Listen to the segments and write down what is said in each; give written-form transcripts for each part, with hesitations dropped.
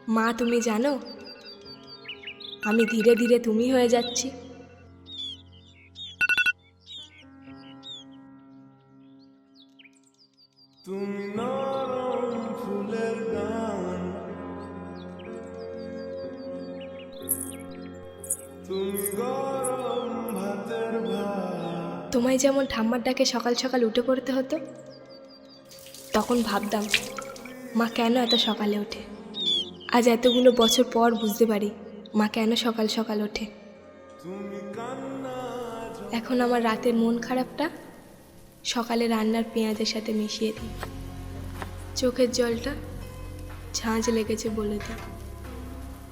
মা তুমি জানো, আমি ধীরে ধীরে তুমি হয়ে যাচ্ছি। তুমি নরম ফুলের গান, তুমি গরম ভাতের ভাত। তোমায় যেমন ঠাম্মার ডাকে সকাল সকাল উঠে পড়তে হতো, তখন ভাবতাম মা কেন এত সকালে ওঠে। আজ এতগুলো বছর পর বুঝতে পারি মা কেন সকাল সকাল ওঠে। এখন আমার রাতের মন খারাপটা সকালে রান্নার পেঁয়াজের সাথে মিশিয়ে দিই। চোখের জলটা ঝাঁঝ লেগেছে বলে দিই।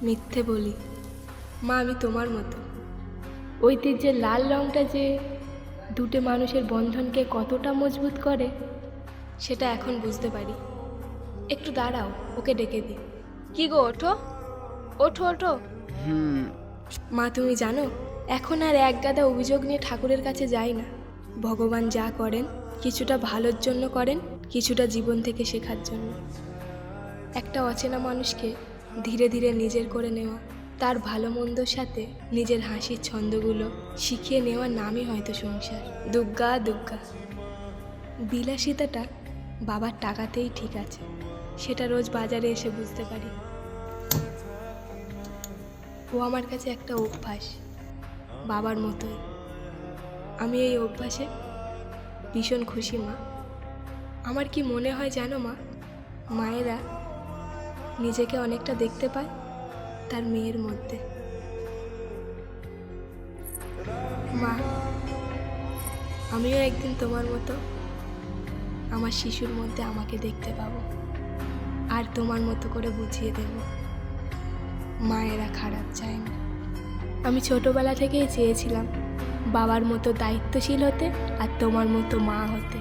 মিথ্যে বলি, মা আমি তোমার মতো। ঐতিহ্যের লাল রঙটা যে দুটো মানুষের বন্ধনকে কতটা মজবুত করে সেটা এখন বুঝতে পারি। একটু দাঁড়াও, ওকে ডেকে দিই। কি গো, ওঠো ওঠো ওঠো। মা তুমি জানো, এখন আর এক গাদা অভিযোগ নিয়ে ঠাকুরের কাছে যাই না। ভগবান যা করেন কিছুটা ভালোর জন্য করেন, কিছুটা জীবন থেকে শেখার জন্য। একটা অচেনা মানুষকে ধীরে ধীরে নিজের করে নেওয়া, তার ভালো মন্দর সাথে নিজের হাসির ছন্দগুলো শিখিয়ে নেওয়ার নামই হয়তো সংসার। দুগ্গা দুগ্গা। বিলাসিতাটা বাবার টাকাতেই ঠিক আছে, সেটা রোজ বাজারে এসে বুঝতে পারি। ও আমার কাছে একটা অভ্যাস, বাবার মতোই। আমি এই অভ্যাসে ভীষণ খুশি মা। আমার কি মনে হয় জানো মা, মায়েরা নিজেকে অনেকটা দেখতে পায় তার মেয়ের মধ্যে। মা আমিও একদিন তোমার মতো আমার শিশুর মধ্যে আমাকে দেখতে পাবো, আর তোমার মতো করে বুঝিয়ে দেব মায়েরা খারাপ চায় না। আমি ছোটবেলা থেকেই চেয়েছিলাম বাবার মতো দায়িত্বশীল হতে আর তোমার মতো মা হতে।